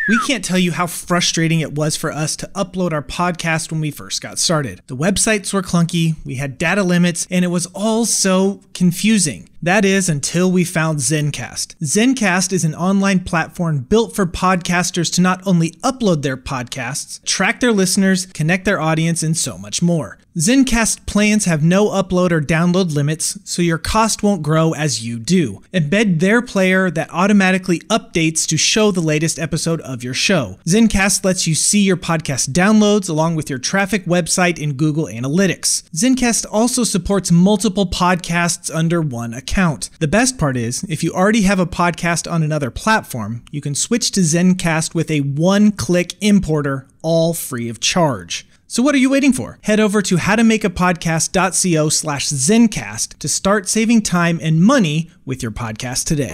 We can't tell you how frustrating it was for us to upload our podcast when we first got started. The websites were clunky, we had data limits, and it was all so confusing. That is, until we found Zencastr. Zencastr is an online platform built for podcasters to not only upload their podcasts, track their listeners, connect their audience, and so much more. Zencastr plans have no upload or download limits, so your cost won't grow as you do. Embed their player that automatically updates to show the latest episode of your show. Zencastr lets you see your podcast downloads along with your traffic, website, and Google Analytics. Zencastr also supports multiple podcasts under one account. The best part is, if you already have a podcast on another platform, you can switch to Zencastr with a one-click importer, all free of charge. So what are you waiting for? Head over to howtomakeapodcast.co/Zencastr to start saving time and money with your podcast today.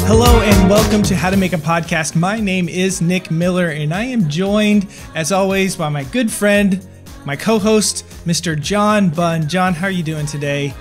Hello and welcome to How to Make a Podcast. My name is Nick Miller and I am joined, as always, by my good friend, my co-host, Mr. John Bunn. John, how are you doing today?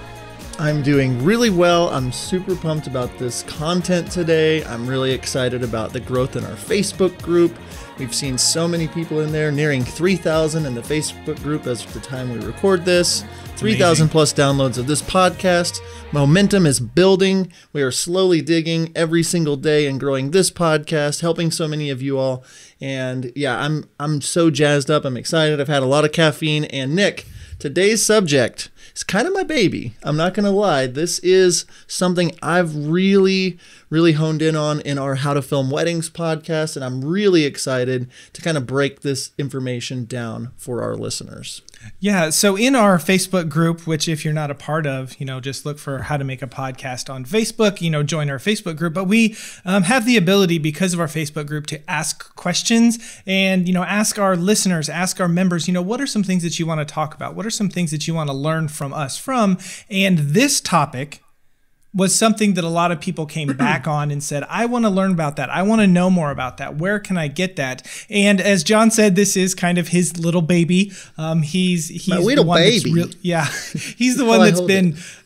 I'm doing really well. I'm super pumped about this content today. I'm really excited about the growth in our Facebook group. We've seen so many people in there, nearing 3,000 in the Facebook group as of the time we record this. 3,000 plus downloads of this podcast. Momentum is building. We are slowly digging every single day and growing this podcast, helping so many of you all. And yeah, I'm so jazzed up. I'm excited. I've had a lot of caffeine. And Nick, today's subject is kind of my baby. I'm not going to lie. This is something I've really honed in on in our How to Film Weddings podcast. And I'm really excited to kind of break this information down for our listeners. Yeah, so in our Facebook group, which if you're not a part of, just look for How to Make a Podcast on Facebook, join our Facebook group. But we have the ability, because of our Facebook group, to ask questions and, ask our listeners, ask our members, what are some things that you want to talk about? What are some things that you want to learn from us from? And this topic was something that a lot of people came back on and said, I want to learn about that. I want to know more about that. Where can I get that? And as John said, this is kind of his little baby. He's my little baby. He's the one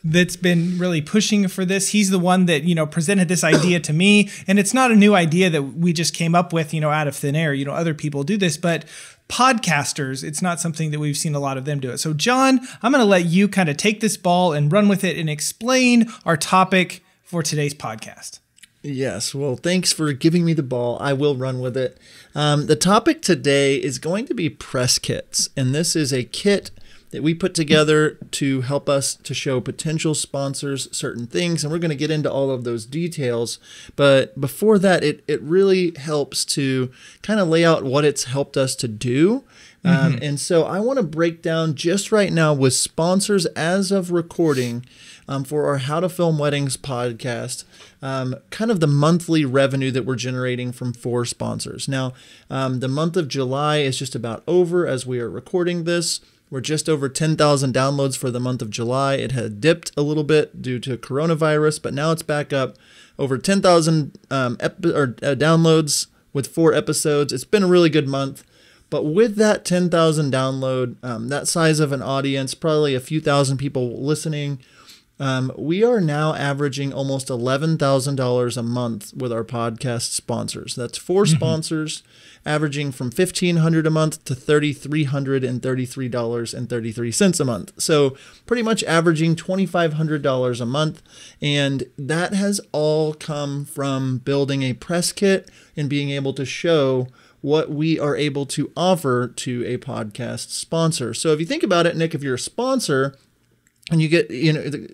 that's been really pushing for this. He's the one that, presented this idea to me. And it's not a new idea that we just came up with, out of thin air. Other people do this, but podcasters, it's not something that we've seen a lot of them do it. So John, I'm going to let you kind of take this ball and run with it and explain our topic for today's podcast. Yes, well, thanks for giving me the ball. I will run with it. The topic today is going to be press kits, and this is a kit that we put together to help us to show potential sponsors certain things, and we're going to get into all of those details. But before that, it really helps to kind of lay out what it's helped us to do. And so I want to break down just right now with sponsors as of recording for our How to Film Weddings podcast, kind of the monthly revenue that we're generating from 4 sponsors. Now, the month of July is just about over as we are recording this. We're just over 10,000 downloads for the month of July. It had dipped a little bit due to coronavirus, but now it's back up over 10,000 downloads with 4 episodes. It's been a really good month. But with that 10,000 download, that size of an audience, probably a few thousand people listening, we are now averaging almost $11,000 a month with our podcast sponsors. That's 4 sponsors, averaging from $1,500 a month to $3,333.33 a month. So pretty much averaging $2,500 a month. And that has all come from building a press kit and being able to show what we are able to offer to a podcast sponsor. So if you think about it, Nick, if you're a sponsor and you get,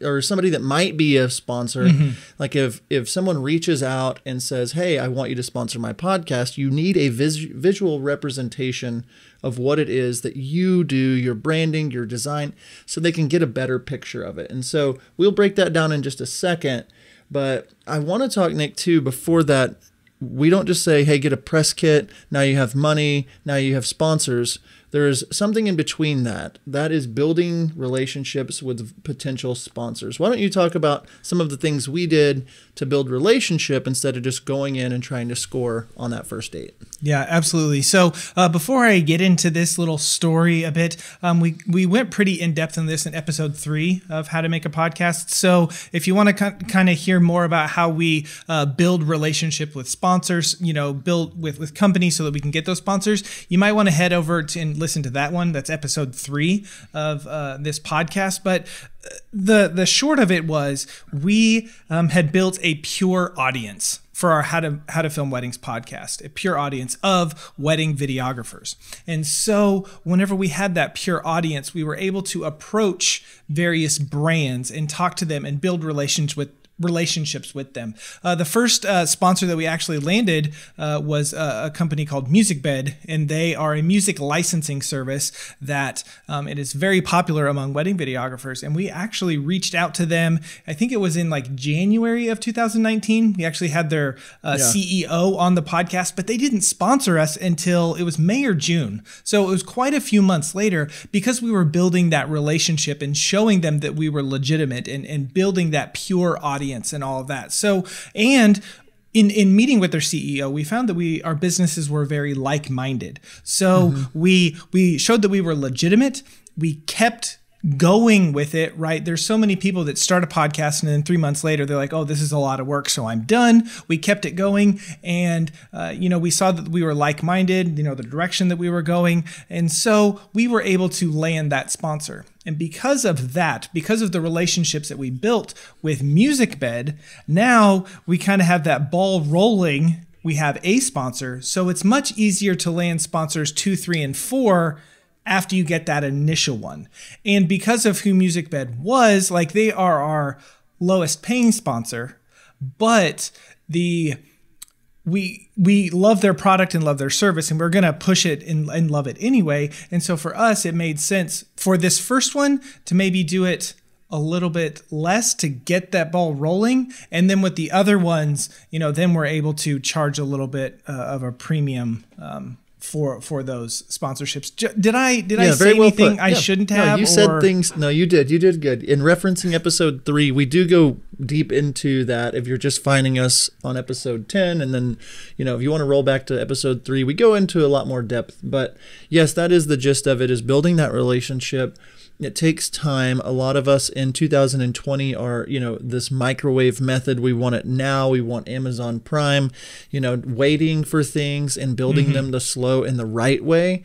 or somebody that might be a sponsor, like if someone reaches out and says, hey, I want you to sponsor my podcast, you need a visual representation of what it is that you do, your branding, your design, so they can get a better picture of it. And so we'll break that down in just a second. But I want to talk, Nick, too, before that, we don't just say, hey, get a press kit, now you have money, now you have sponsors. there's something in between that. That is building relationships with potential sponsors. Why don't you talk about some of the things we did to build relationship instead of just going in and trying to score on that first date? Yeah, absolutely. So before I get into this little story a bit, we went pretty in depth in this in episode 3 of How to Make a Podcast. So if you want to kind of hear more about how we build relationship with sponsors, build with companies so that we can get those sponsors, you might want to head over and listen to that one. That's episode 3 of this podcast. But the short of it was we had built a pure audience for our How to Film Weddings podcast, a pure audience of wedding videographers. And so whenever we had that pure audience, we were able to approach various brands and talk to them and build relationships with them. The first sponsor that we actually landed was a company called Musicbed, and they are a music licensing service that it is very popular among wedding videographers. And we actually reached out to them. I think it was in like January of 2019. We actually had their CEO on the podcast, but they didn't sponsor us until it was May or June. So it was quite a few months later, because we were building that relationship and showing them that we were legitimate and building that pure audience and all of that. So, and in meeting with their CEO, we found that our businesses were very like-minded. So we showed that we were legitimate. We kept going with it, right? There's so many people that start a podcast and then 3 months later, they're like, oh, this is a lot of work, so I'm done. We kept it going. And, we saw that we were like-minded, the direction that we were going. And so we were able to land that sponsor. And because of that, because of the relationships that we built with Musicbed, now we kind of have that ball rolling. We have a sponsor. So it's much easier to land sponsors 2, 3, and 4 after you get that initial one. And because of who Musicbed was, like, they are our lowest paying sponsor, but we love their product and love their service, and we're going to push it and love it anyway. And so for us, it made sense for this first one to maybe do it a little bit less to get that ball rolling. And then with the other ones, then we're able to charge a little bit of a premium for those sponsorships. Did I say anything I shouldn't have? No, you said things. No, you did. You did good. In referencing episode 3, we do go deep into that. If you're just finding us on episode 10, and then, if you want to roll back to episode 3, we go into a lot more depth. But yes, that is the gist of it, is building that relationship. It takes time. A lot of us in 2020 are, this microwave method. We want it now. We want Amazon Prime, waiting for things and building them the slow and the right way.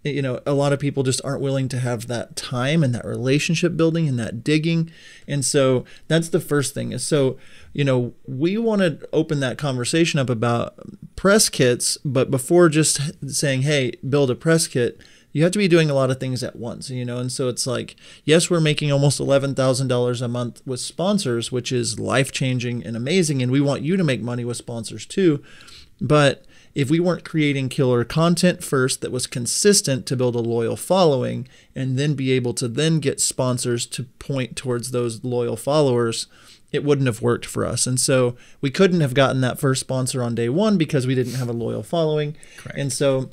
A lot of people just aren't willing to have that time and that relationship building and that digging. And so that's the first thing. Is so, we want to open that conversation up about press kits, but before just saying, hey, build a press kit, you have to be doing a lot of things at once, and so it's like, yes, we're making almost $11,000 a month with sponsors, which is life-changing and amazing, and we want you to make money with sponsors too. But if we weren't creating killer content first that was consistent to build a loyal following and then be able to then get sponsors to point towards those loyal followers, it wouldn't have worked for us. And so we couldn't have gotten that first sponsor on day one because we didn't have a loyal following. Correct. And so,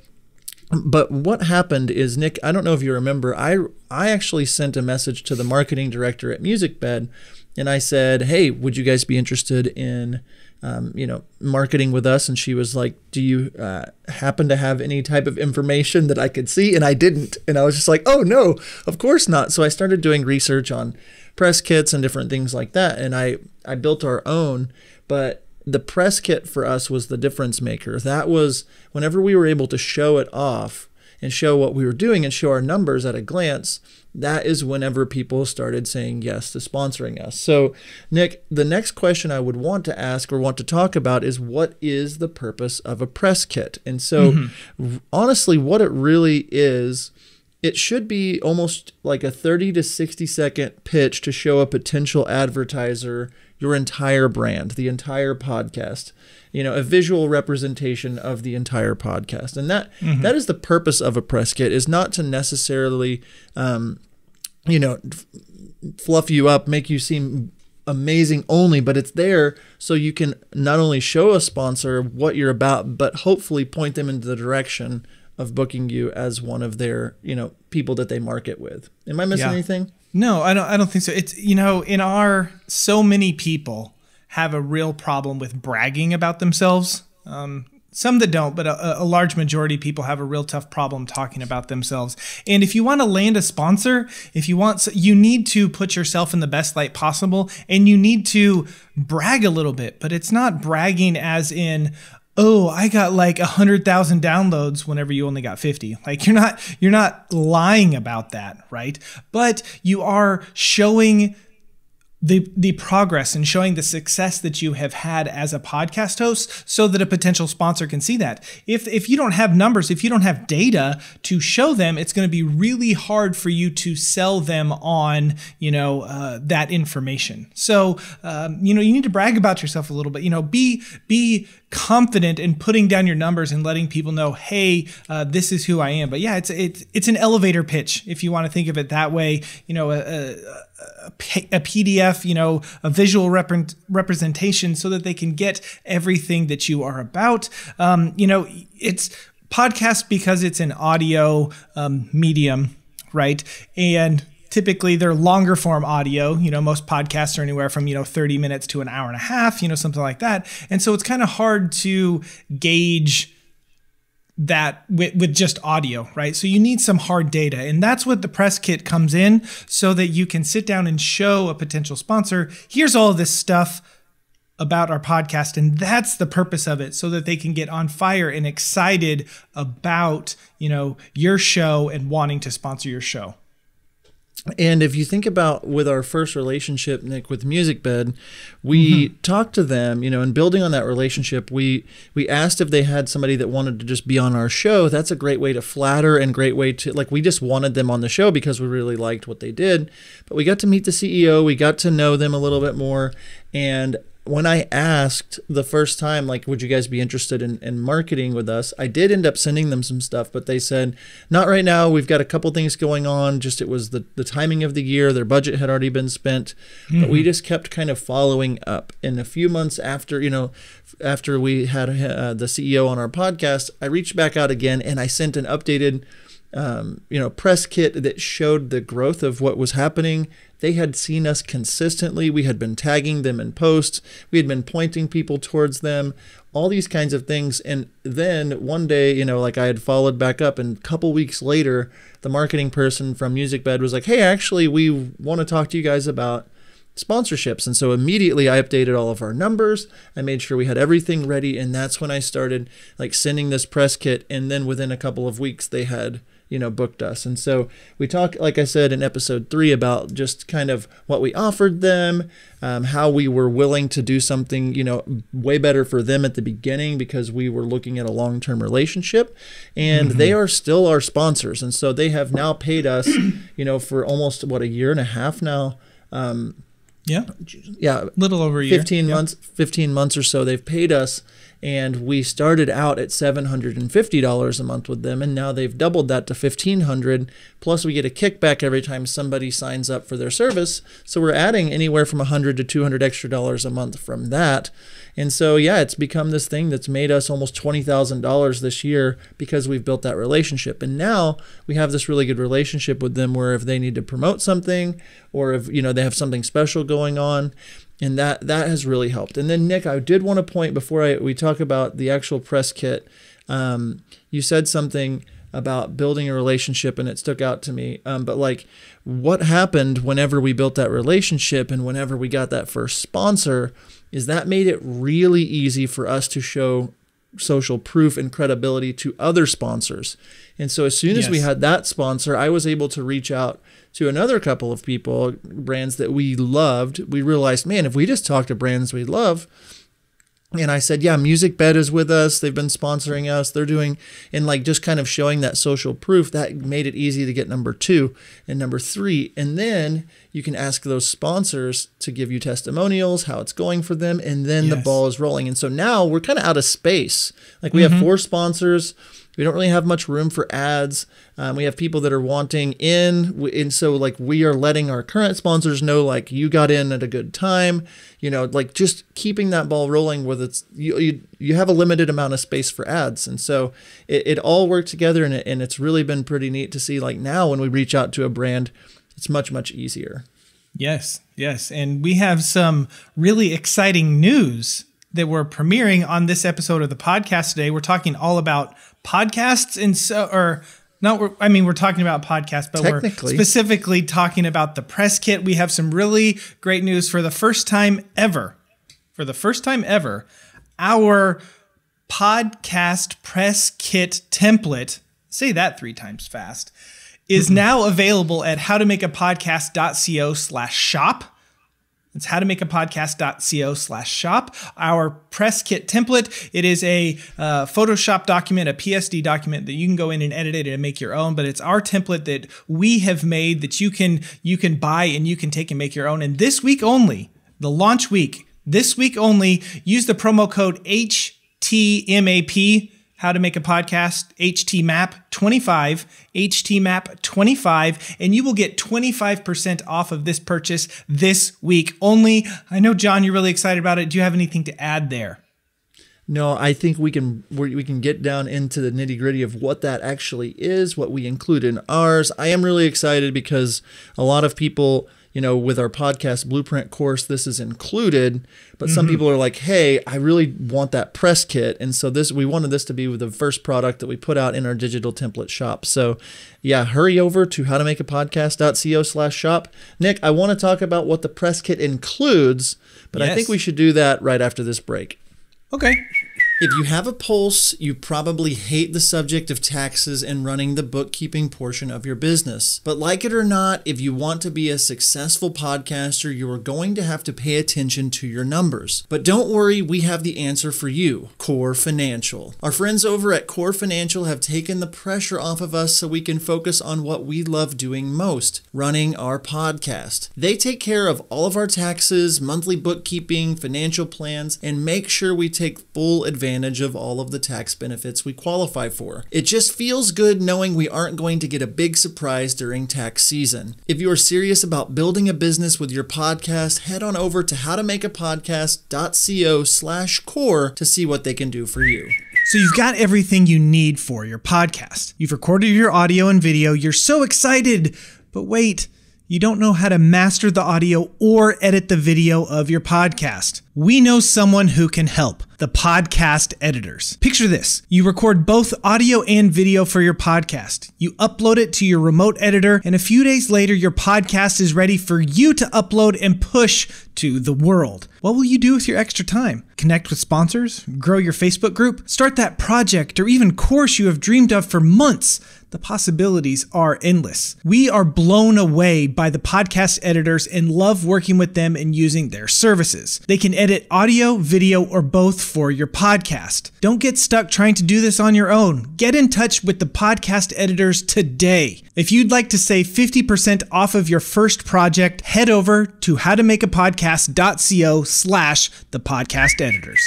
but what happened is, Nick, I don't know if you remember, I actually sent a message to the marketing director at Musicbed, and I said, hey, would you guys be interested in marketing with us? And she was like, do you happen to have any type of information that I could see? And I didn't. And I was just like, oh, no, of course not. So I started doing research on press kits and different things like that. And I built our own, but the press kit for us was the difference maker. That was whenever we were able to show it off and show what we were doing and show our numbers at a glance, that is whenever people started saying yes to sponsoring us. So, Nick, the next question I would want to ask or want to talk about is, what is the purpose of a press kit? And so, honestly, what it really is, it should be almost like a 30 to 60 second pitch to show a potential advertiser your entire brand, the entire podcast, a visual representation of the entire podcast. And that is the purpose of a press kit, is not to necessarily, fluff you up, make you seem amazing only, but it's there so you can not only show a sponsor what you're about, but hopefully point them into the direction of booking you as one of their, people that they market with. Am I missing anything? No, I don't think so. It's, so many people have a real problem with bragging about themselves. Some that don't, but a large majority of people have a real tough problem talking about themselves. And if you want to land a sponsor, you need to put yourself in the best light possible, and you need to brag a little bit. But it's not bragging as in, oh, I got like 100,000 downloads whenever you only got 50. Like you're not lying about that, right? But you are showing the progress and showing the success that you have had as a podcast host so that a potential sponsor can see that. If you don't have numbers, if you don't have data to show them, it's going to be really hard for you to sell them on, that information. So, you need to brag about yourself a little bit, be confident in putting down your numbers and letting people know, hey, this is who I am. But yeah, it's an elevator pitch, if you want to think of it that way. A PDF, a visual representation so that they can get everything that you are about. It's podcast because it's an audio medium, right? And typically they're longer form audio. Most podcasts are anywhere from, 30 minutes to an hour and a half, something like that. And so it's kind of hard to gauge that with just audio, right? So you need some hard data, and that's what the press kit comes in, so that you can sit down and show a potential sponsor, here's all this stuff about our podcast, and that's the purpose of it, so that they can get on fire and excited about, your show and wanting to sponsor your show. And if you think about with our first relationship, Nick, with Musicbed, we talked to them, and building on that relationship, we asked if they had somebody that wanted to just be on our show. That's a great way to flatter and great way to, we just wanted them on the show because we really liked what they did. But we got to meet the CEO, we got to know them a little bit more, and when I asked the first time, would you guys be interested in marketing with us? I did end up sending them some stuff, but they said, not right now. We've got a couple things going on. It was the timing of the year. Their budget had already been spent. But we just kept kind of following up. And a few months after, after we had the CEO on our podcast, I reached back out again and I sent an updated press kit that showed the growth of what was happening. They had seen us consistently. We had been tagging them in posts. We had been pointing people towards them, all these kinds of things. And then one day, I had followed back up, and a couple weeks later, the marketing person from Musicbed was like, hey, actually, we want to talk to you guys about sponsorships. And so immediately I updated all of our numbers. I made sure we had everything ready. And that's when I started sending this press kit. And then within a couple of weeks, they had booked us. And so we talked, like I said, in episode 3 about just kind of what we offered them, how we were willing to do something, way better for them at the beginning because we were looking at a long-term relationship, and they are still our sponsors. And so they have now paid us, for almost a year and a half now. Yeah, little over a year. 15 months or so they've paid us. And we started out at $750 a month with them, and now they've doubled that to $1,500. Plus, we get a kickback every time somebody signs up for their service. So we're adding anywhere from $100 to $200 extra a month from that. And so, yeah, it's become this thing that's made us almost $20,000 this year because we've built that relationship. And now we have this really good relationship with them where if they need to promote something, or if they have something special going on. And that has really helped. And then, Nick, I did want to point before we talk about the actual press kit. You said something about building a relationship, and it stuck out to me. But what happened whenever we built that relationship and whenever we got that first sponsor is that made it really easy for us to show social proof and credibility to other sponsors. And so as soon as we had that sponsor, I was able to reach out to another couple of people, brands that we loved. We realized, man, if we just talk to brands we love, and I said, yeah, Musicbed is with us. They've been sponsoring us. They're doing, and just kind of showing that social proof, that made it easy to get number 2 and number 3. And then you can ask those sponsors to give you testimonials, how it's going for them. And then the ball is rolling. And so now we're kind of out of space. We have 4 sponsors. We don't really have much room for ads. We have people that are wanting in, and so like we are letting our current sponsors know like you got in at a good time, like just keeping that ball rolling with it's you have a limited amount of space for ads, and so it all worked together, and it's really been pretty neat to see like now when we reach out to a brand, it's much easier. Yes, and we have some really exciting news that we're premiering on this episode of the podcast today. We're talking all about podcasts, we're talking about podcasts, but we're specifically talking about the press kit. We have some really great news for the first time ever. Our podcast press kit template, say that 3 times fast, is now available at howtomakeapodcast.co/shop. It's howtomakeapodcast.co/shop. Our press kit template. It is a Photoshop document, a PSD document that you can go in and edit it and make your own. But it's our template that we have made that you can buy and you can take and make your own. And this week only, the launch week, use the promo code HTMAP. How to Make a Podcast, HTMAP25, and you will get 25% off of this purchase this week only. I know, John, you're really excited about it. Do you have anything to add there? No, I think we can get down into the nitty-gritty of what that actually is, what we include in ours. I am really excited because a lot of people, with our podcast blueprint course, this is included, but some people are like, hey, I really want that press kit. And so we wanted this to be the first product that we put out in our digital template shop. So yeah, hurry over to howtomakeapodcast.co/shop. Nick, I want to talk about what the press kit includes, but I think we should do that right after this break. Okay. If you have a pulse, you probably hate the subject of taxes and running the bookkeeping portion of your business. But like it or not, if you want to be a successful podcaster, you are going to have to pay attention to your numbers. But don't worry, we have the answer for you, Core Financial. Our friends over at Core Financial have taken the pressure off of us so we can focus on what we love doing most, running our podcast. They take care of all of our taxes, monthly bookkeeping, financial plans, and make sure we take full advantage of all of the tax benefits we qualify for. It just feels good knowing we aren't going to get a big surprise during tax season. If you are serious about building a business with your podcast, head on over to howtomakeapodcast.co/core to see what they can do for you. So you've got everything you need for your podcast. You've recorded your audio and video. You're so excited, but wait, you don't know how to master the audio or edit the video of your podcast. We know someone who can help. The podcast editors. Picture this. You record both audio and video for your podcast. You upload it to your remote editor, and a few days later, your podcast is ready for you to upload and push to the world. What will you do with your extra time? Connect with sponsors? Grow your Facebook group? Start that project or even course you have dreamed of for months? The possibilities are endless. We are blown away by the podcast editors and love working with them and using their services. They can edit audio, video, or both for your podcast. Don't get stuck trying to do this on your own. Get in touch with the podcast editors today. If you'd like to save 50% off of your first project, head over to howtomakeapodcast.co/thepodcasteditors.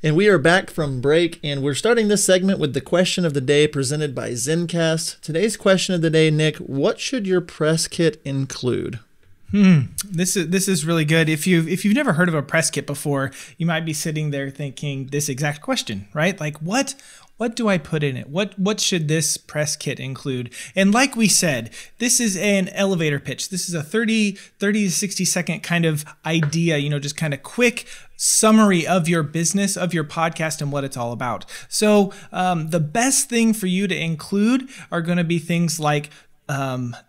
And we are back from break, and we're starting this segment with the question of the day presented by Zencast. Today's question of the day, Nick, what should your press kit include? This is really good. If you've never heard of a press kit before, you might be sitting there thinking this exact question, right? Like what do I put in it? What should this press kit include? And like we said, this is an elevator pitch. This is a 30 to 60 second kind of idea, just kind of quick summary of your business, of your podcast, and what it's all about. So the best thing for you to include are going to be things like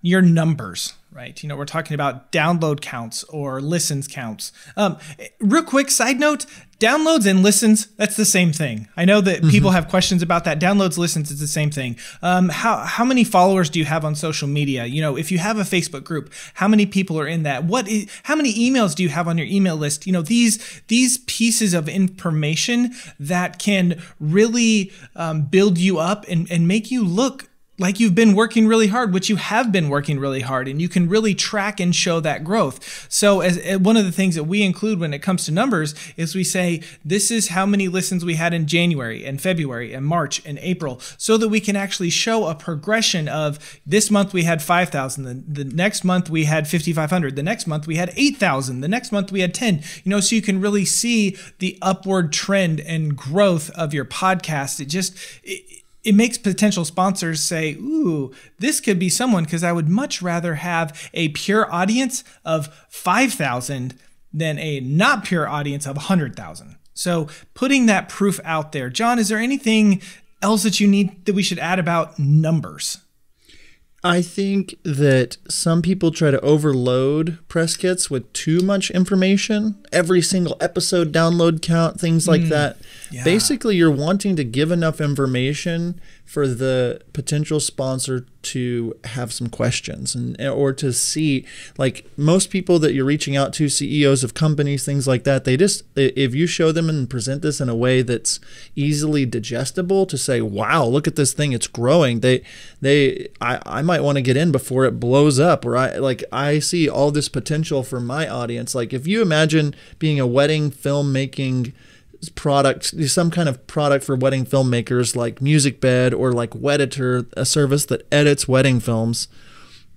your numbers, right? We're talking about download counts or listens counts. Real quick side note, downloads and listens, that's the same thing. I know that people have questions about that. Downloads, listens, it's the same thing. How many followers do you have on social media? If you have a Facebook group, how many people are in that? How many emails do you have on your email list? These pieces of information that can really build you up and make you look like you've been working really hard, which you have been working really hard, and you can really track and show that growth. So as one of the things that we include when it comes to numbers is we say, this is how many listens we had in January and February and March and April, so that we can actually show a progression of this month we had 5,000, the next month we had 5,500, the next month we had 8,000, the next month we had 10, so you can really see the upward trend and growth of your podcast. It makes potential sponsors say, ooh, this could be someone, because I would much rather have a pure audience of 5,000 than a not pure audience of 100,000. So putting that proof out there. John, is there anything else that we should add about numbers? I think that some people try to overload press kits with too much information. Every single episode download count, things like that. Yeah. Basically, you're wanting to give enough information for the potential sponsor to have some questions or to see, like most people that you're reaching out to, CEOs of companies, things like that, if you show them and present this in a way that's easily digestible, to say, wow, look at this thing, it's growing. I might want to get in before it blows up, or I see all this potential for my audience. Like if you imagine being a wedding filmmaking product, some kind of product for wedding filmmakers like Musicbed or like Wedditor, a service that edits wedding films.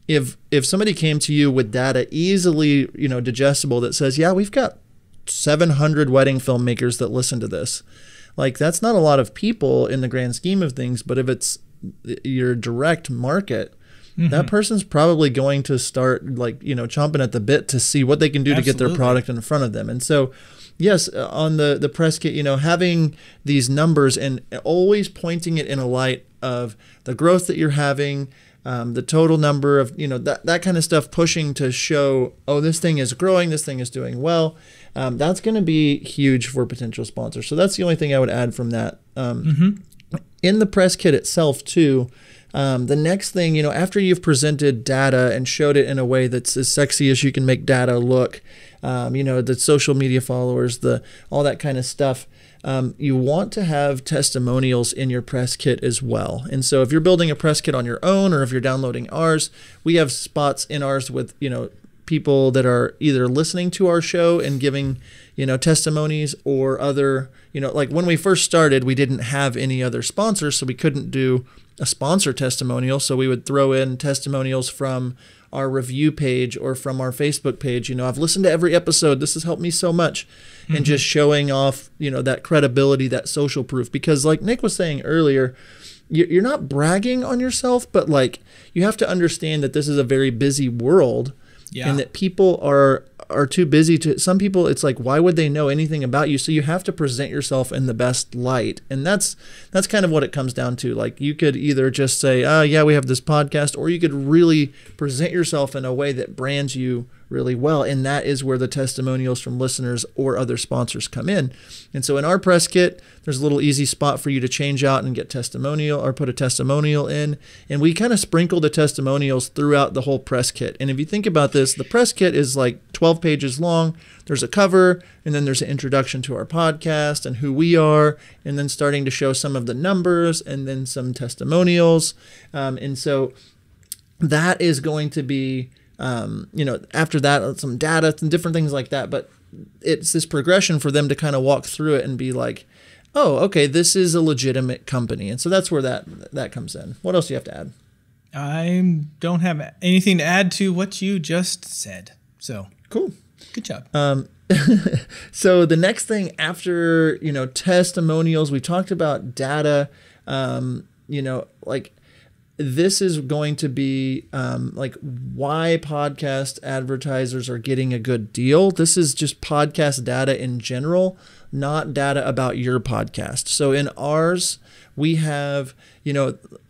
If somebody came to you with data easily, digestible, that says, yeah, we've got 700 wedding filmmakers that listen to this. Like that's not a lot of people in the grand scheme of things, but if it's your direct market, that person's probably going to start chomping at the bit to see what they can do to get their product in front of them. And so yes, on the press kit, having these numbers and always pointing it in a light of the growth that you're having, the total number of, that kind of stuff, pushing to show, oh, this thing is growing, this thing is doing well. That's going to be huge for potential sponsors. So that's the only thing I would add from that. In the press kit itself too, the next thing, after you've presented data and showed it in a way that's as sexy as you can make data look, the social media followers, all that kind of stuff, you want to have testimonials in your press kit as well. And so if you're building a press kit on your own, or if you're downloading ours, we have spots in ours with, people that are either listening to our show and giving, testimonies, or other, like when we first started, we didn't have any other sponsors, so we couldn't do a sponsor testimonial. So we would throw in testimonials from our review page or from our Facebook page. I've listened to every episode. This has helped me so much. And just showing off, that credibility, that social proof. Because like Nick was saying earlier, you're not bragging on yourself, but like you have to understand that this is a very busy world. Yeah. And that people are too busy to, some people, it's like, why would they know anything about you? So you have to present yourself in the best light. And that's kind of what it comes down to. Like you could either just say, oh yeah, we have this podcast, or you could really present yourself in a way that brands you really well. And that is where the testimonials from listeners or other sponsors come in. And so in our press kit, there's a little easy spot for you to change out and get testimonial, or put a testimonial in. And we kind of sprinkle the testimonials throughout the whole press kit. And if you think about this, the press kit is like 12 pages long. There's a cover, and then there's an introduction to our podcast and who we are, and then starting to show some of the numbers, and then some testimonials. And so that is going to be, after that, some data and different things like that. But it's this progression for them to kind of walk through it and be like, oh, okay, this is a legitimate company. And so that's where that comes in. What else do you have to add? I don't have anything to add to what you just said. So cool. Good job. So the next thing after, testimonials, we talked about data, this is going to be why podcast advertisers are getting a good deal. This is just podcast data in general, not data about your podcast. So in ours, we have,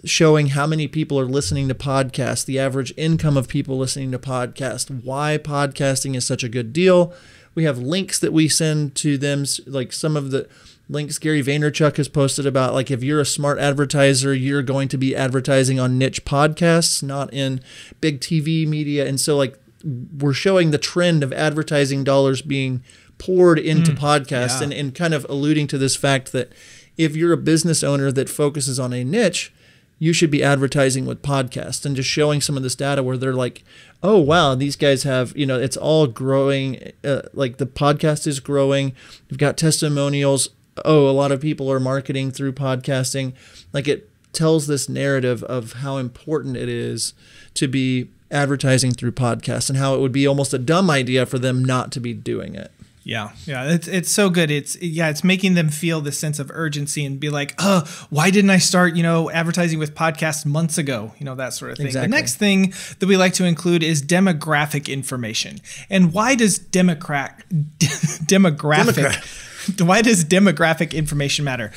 showing how many people are listening to podcasts, the average income of people listening to podcasts, why podcasting is such a good deal. We have links that we send to them, like some of the links Gary Vaynerchuk has posted about, like if you're a smart advertiser, you're going to be advertising on niche podcasts, not in big TV media. And so like we're showing the trend of advertising dollars being poured into podcasts, and kind of alluding to this fact that if you're a business owner that focuses on a niche, you should be advertising with podcasts, and just showing some of this data where they're like, oh, wow, these guys have, it's all growing. Like the podcast is growing. You've got testimonials. Oh, a lot of people are marketing through podcasting. Like it tells this narrative of how important it is to be advertising through podcasts and how it would be almost a dumb idea for them not to be doing it. Yeah. It's so good. It's making them feel this sense of urgency and be like, why didn't I start, advertising with podcasts months ago? That sort of thing. Exactly. The next thing that we like to include is demographic information. And why does why does demographic information matter?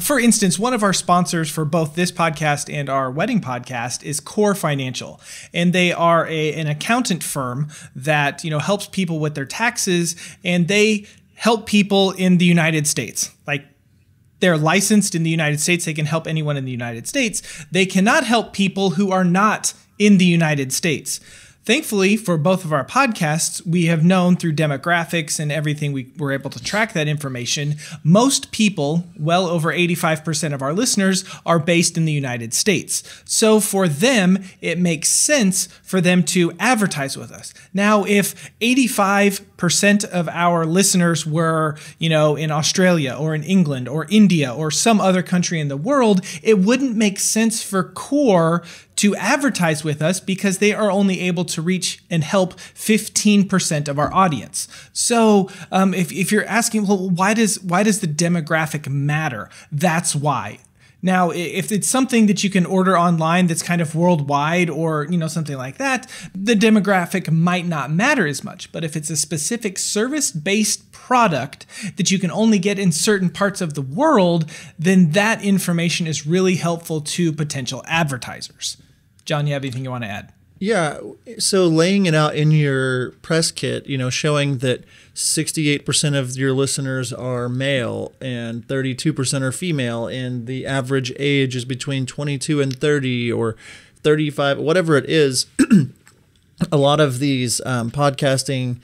For instance, one of our sponsors for both this podcast and our wedding podcast is Core Financial. And they are an accountant firm that, helps people with their taxes, and they help people in the United States. Like, they're licensed in the United States. They can help anyone in the United States. They cannot help people who are not in the United States. Thankfully, for both of our podcasts, we have known through demographics and everything, we were able to track that information. Most people, well over 85% of our listeners, are based in the United States. So for them, it makes sense for them to advertise with us. Now, if 85% of our listeners were, in Australia or in England or India or some other country in the world, it wouldn't make sense for Core to advertise with us because they are only able to reach and help 15% of our audience. So if you're asking, well, why does the demographic matter? That's why. Now, if it's something that you can order online that's kind of worldwide or, something like that, the demographic might not matter as much. But if it's a specific service-based product that you can only get in certain parts of the world, then that information is really helpful to potential advertisers. John, you have anything you want to add? Yeah. So laying it out in your press kit, showing that 68% of your listeners are male and 32% are female, and the average age is between 22 and 30 or 35, whatever it is. A lot of these podcasting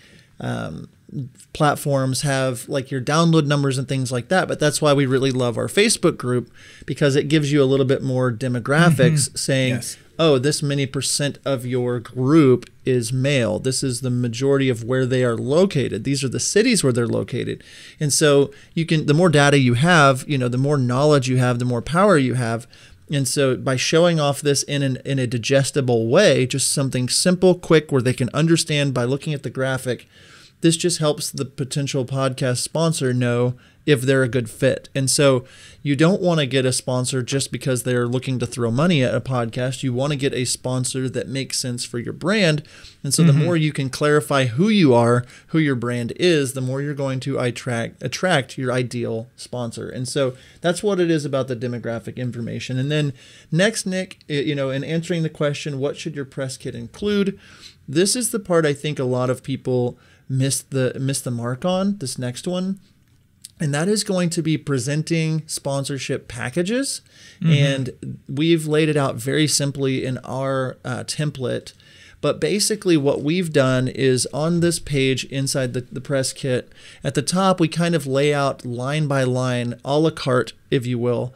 platforms have like your download numbers and things like that. But that's why we really love our Facebook group, because it gives you a little bit more demographics saying, yes, oh, this many percent of your group is male. This is the majority of where they are located. These are the cities where they're located. And so the more data you have, the more knowledge you have, the more power you have. And so by showing off this in a digestible way, just something simple, quick, where they can understand by looking at the graphic, this just helps the potential podcast sponsor know if they're a good fit. And so you don't want to get a sponsor just because they're looking to throw money at a podcast. You want to get a sponsor that makes sense for your brand. And so the more you can clarify who you are, who your brand is, the more you're going to attract your ideal sponsor. And so that's what it is about the demographic information. And then next, Nick, in answering the question, what should your press kit include? This is the part I think a lot of people miss the mark on, this next one. And that is going to be presenting sponsorship packages. And we've laid it out very simply in our template. But basically what we've done is on this page inside the press kit, at the top, we kind of lay out line by line, a la carte, if you will,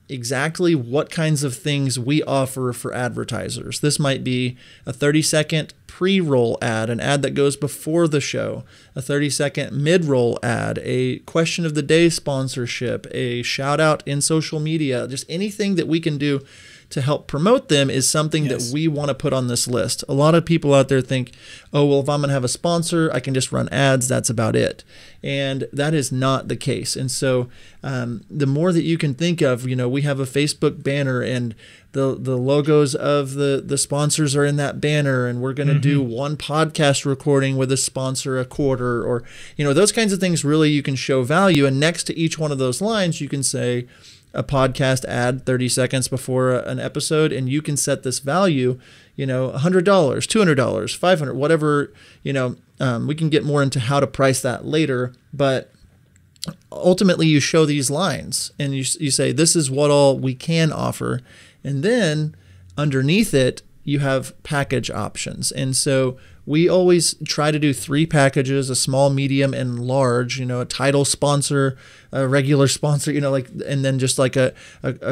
exactly what kinds of things we offer for advertisers. This might be a 30-second pre-roll ad, an ad that goes before the show, a 30-second mid-roll ad, a question of the day sponsorship, a shout out in social media, just anything that we can do to help promote them is something that we want to put on this list. A lot of people out there think, oh, well, if I'm going to have a sponsor, I can just run ads. That's about it. And that is not the case. And so the more that you can think of, we have a Facebook banner and the logos of the sponsors are in that banner, and we're going to do one podcast recording with a sponsor a quarter, or, those kinds of things. Really, you can show value. And next to each one of those lines, you can say, a podcast ad 30 seconds before an episode, and you can set this value, $100, $200, $500, whatever, we can get more into how to price that later, but ultimately you show these lines and you say, this is what all we can offer. And then underneath it, you have package options. And so we always try to do 3 packages, a small, medium, and large, a title sponsor, a regular sponsor, and then just like a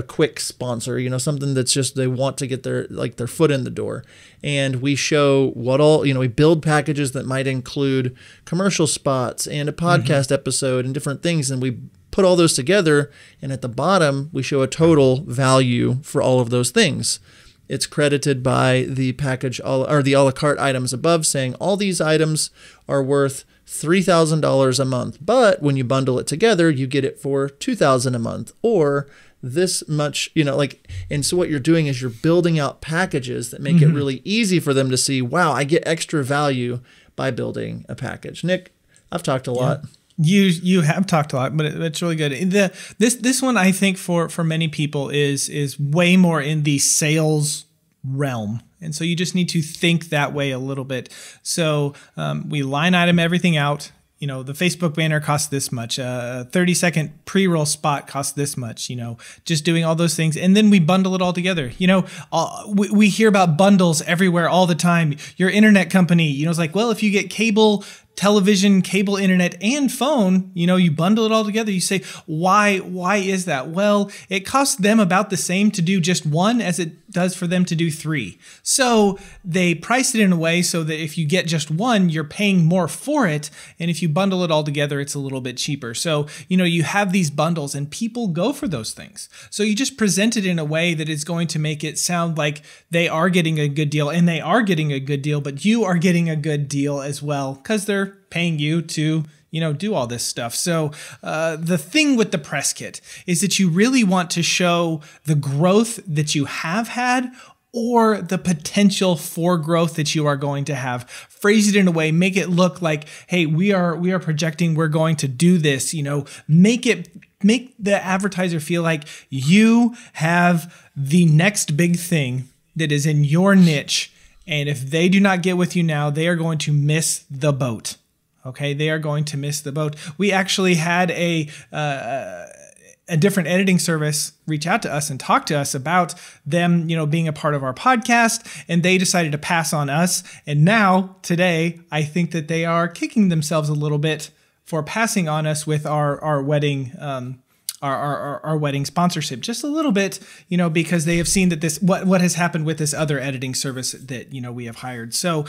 quick sponsor, something that's just, they want to get their foot in the door. And we show what all, we build packages that might include commercial spots and a podcast episode and different things. And we put all those together. And at the bottom, we show a total value for all of those things. It's credited by the package or the a la carte items above, saying all these items are worth $3,000 a month. But when you bundle it together, you get it for $2,000 a month, or this much, and so what you're doing is you're building out packages that make it really easy for them to see, wow, I get extra value by building a package. Nick, I've talked a lot. You have talked a lot, but it's really good. This one, I think for many people is way more in the sales realm. And so you just need to think that way a little bit. So we line item everything out. The Facebook banner costs this much. A 30-second pre-roll spot costs this much. Just doing all those things, and then we bundle it all together. We hear about bundles everywhere all the time. Your internet company, it's like, well, if you get cable television, cable internet, and phone, you bundle it all together. You say, why is that? Well, it costs them about the same to do just one as it does for them to do 3. So they price it in a way so that if you get just one, you're paying more for it. And if you bundle it all together, it's a little bit cheaper. So, you have these bundles and people go for those things. So you just present it in a way that is going to make it sound like they are getting a good deal, and they are getting a good deal, but you are getting a good deal as well because they're paying you to do all this stuff. So the thing with the press kit is that you really want to show the growth that you have had or the potential for growth that you are going to have. Phrase it in a way, make it look like, hey, we are projecting we're going to do this, make the advertiser feel like you have the next big thing that is in your niche. And if they do not get with you now, they are going to miss the boat. Okay, they are going to miss the boat. We actually had a different editing service reach out to us and talk to us about them, being a part of our podcast, and they decided to pass on us. And now, today, I think that they are kicking themselves a little bit for passing on us with our wedding our wedding sponsorship just a little bit, because they have seen that what has happened with this other editing service that, we have hired. So,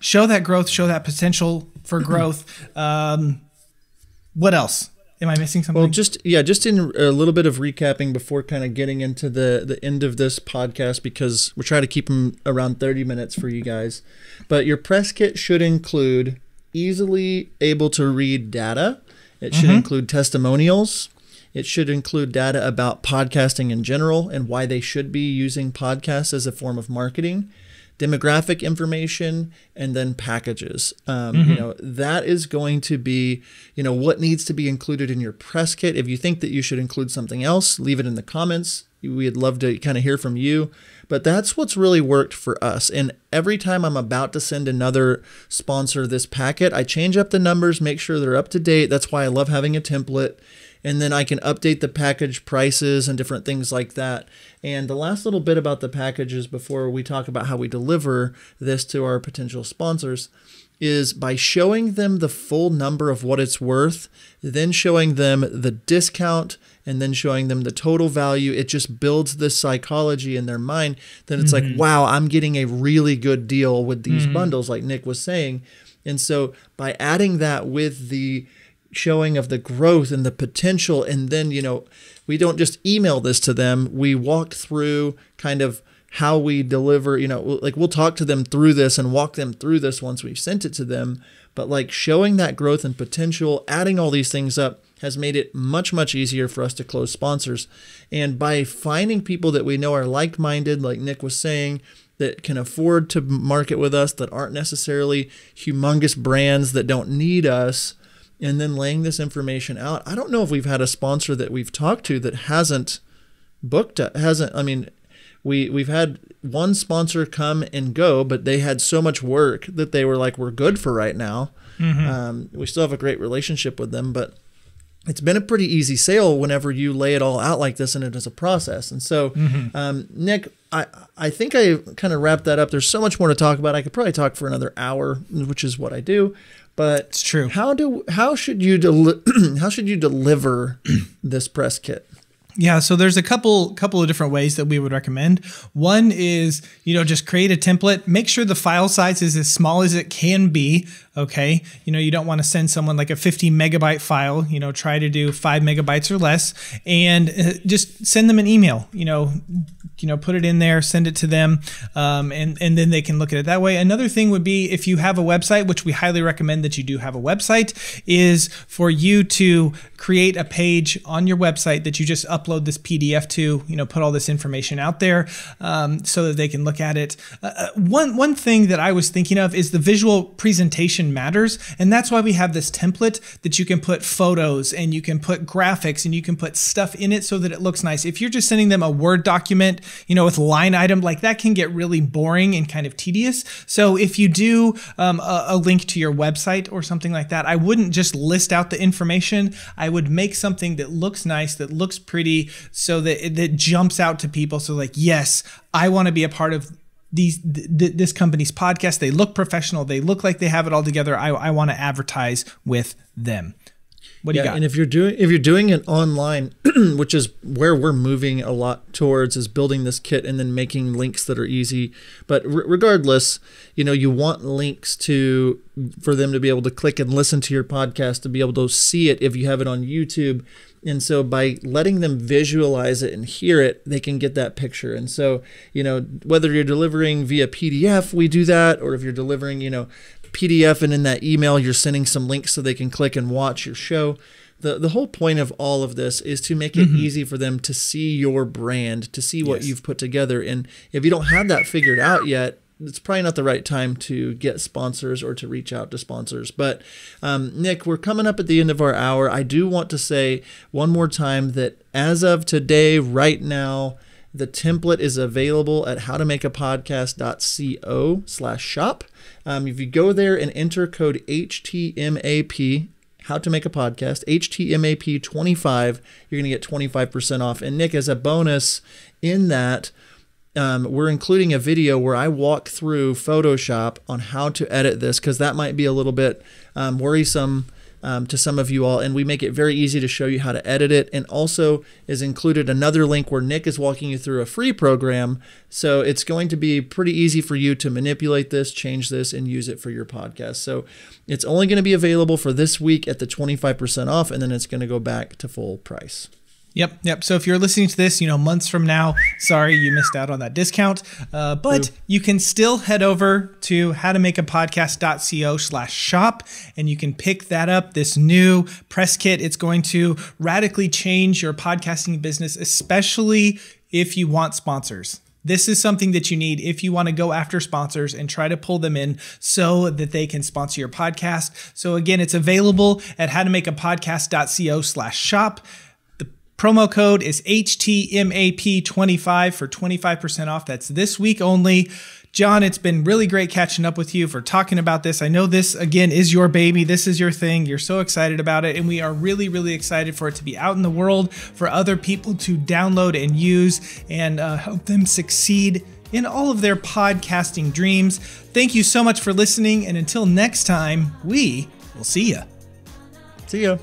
show that growth, show that potential for growth. What else? Am I missing something? Well, just in a little bit of recapping before kind of getting into the end of this podcast, because we're trying to keep them around 30 minutes for you guys. But your press kit should include easily able to read data. It should include testimonials. It should include data about podcasting in general and why they should be using podcasts as a form of marketing, demographic information, and then packages. That is going to be, what needs to be included in your press kit. If you think that you should include something else, leave it in the comments. We'd love to kind of hear from you. But that's what's really worked for us. And every time I'm about to send another sponsor this packet, I change up the numbers, make sure they're up to date. That's why I love having a template. And then I can update the package prices and different things like that. And the last little bit about the packages before we talk about how we deliver this to our potential sponsors is by showing them the full number of what it's worth, then showing them the discount, and then showing them the total value. It just builds this psychology in their mind. Then it's like, wow, I'm getting a really good deal with these bundles, like Nick was saying. And so by adding that with the showing of the growth and the potential, and then, we don't just email this to them. We walk through kind of how we deliver, we'll talk to them through this and walk them through this once we've sent it to them. But like showing that growth and potential, adding all these things up has made it much, much easier for us to close sponsors. And by finding people that we know are like-minded, like Nick was saying, that can afford to market with us, that aren't necessarily humongous brands that don't need us, and then laying this information out. I don't know if we've had a sponsor that we've talked to that hasn't booked, we've had one sponsor come and go, but they had so much work that they were like, we're good for right now. We still have a great relationship with them, but it's been a pretty easy sale whenever you lay it all out like this and it is a process. And so, Nick, I think I kind of wrapped that up. There's so much more to talk about. I could probably talk for another hour, which is what I do. But it's true. How should you deliver this press kit? Yeah, so there's a couple of different ways that we would recommend. One is, just create a template. Make sure the file size is as small as it can be. Okay, you don't want to send someone like a 50 megabyte file. Try to do 5 megabytes or less, and just send them an email. Put it in there, send it to them, and then they can look at it that way. Another thing would be, if you have a website, which we highly recommend that you do have a website, is for you to create a page on your website that you just upload this PDF to, put all this information out there so that they can look at it. One thing that I was thinking of is the visual presentation matters, and that's why we have this template that you can put photos and you can put graphics and you can put stuff in it so that it looks nice. If you're just sending them a Word document, with line item, like that can get really boring and kind of tedious. So if you do a link to your website or something like that, I wouldn't just list out the information. I would make something that looks nice, that looks pretty, so that jumps out to people. So like, yes, I want to be a part of this company's podcast. They look professional. They look like they have it all together. I want to advertise with them. What do you got? And if you're doing it online, which is where we're moving a lot towards, is building this kit and then making links that are easy. But regardless, you want links for them to be able to click and listen to your podcast, to be able to see it if you have it on YouTube. And so by letting them visualize it and hear it, they can get that picture. And so, whether you're delivering via PDF, we do that, or if you're delivering, PDF, and in that email you're sending some links so they can click and watch your show. The whole point of all of this is to make it easy for them to see your brand, to see what you've put together. And if you don't have that figured out yet, it's probably not the right time to get sponsors or to reach out to sponsors. But Nick, we're coming up at the end of our hour. I do want to say one more time that as of today, right now, the template is available at howtomakeapodcast.co/shop. If you go there and enter code HTMAP, how to make a podcast, HTMAP 25, you're going to get 25% off. And Nick, as a bonus in that, we're including a video where I walk through Photoshop on how to edit this, because that might be a little bit worrisome to some of you all, and we make it very easy to show you how to edit it. And also is included another link where Nick is walking you through a free program, so it's going to be pretty easy for you to manipulate this, change this, and use it for your podcast. So it's only going to be available for this week at the 25% off, and then it's going to go back to full price. Yep. So if you're listening to this, months from now, sorry you missed out on that discount. But you can still head over to howtomakeapodcast.co/shop, and you can pick that up, this new press kit. It's going to radically change your podcasting business, especially if you want sponsors. This is something that you need if you want to go after sponsors and try to pull them in so that they can sponsor your podcast. So again, it's available at howtomakeapodcast.co/shop. Promo code is HTMAP25 for 25% off. That's this week only. John, it's been really great catching up with you, for talking about this. I know this, again, is your baby. This is your thing. You're so excited about it, and we are really, really excited for it to be out in the world for other people to download and use, and help them succeed in all of their podcasting dreams. Thank you so much for listening, and until next time, we will see ya. See ya.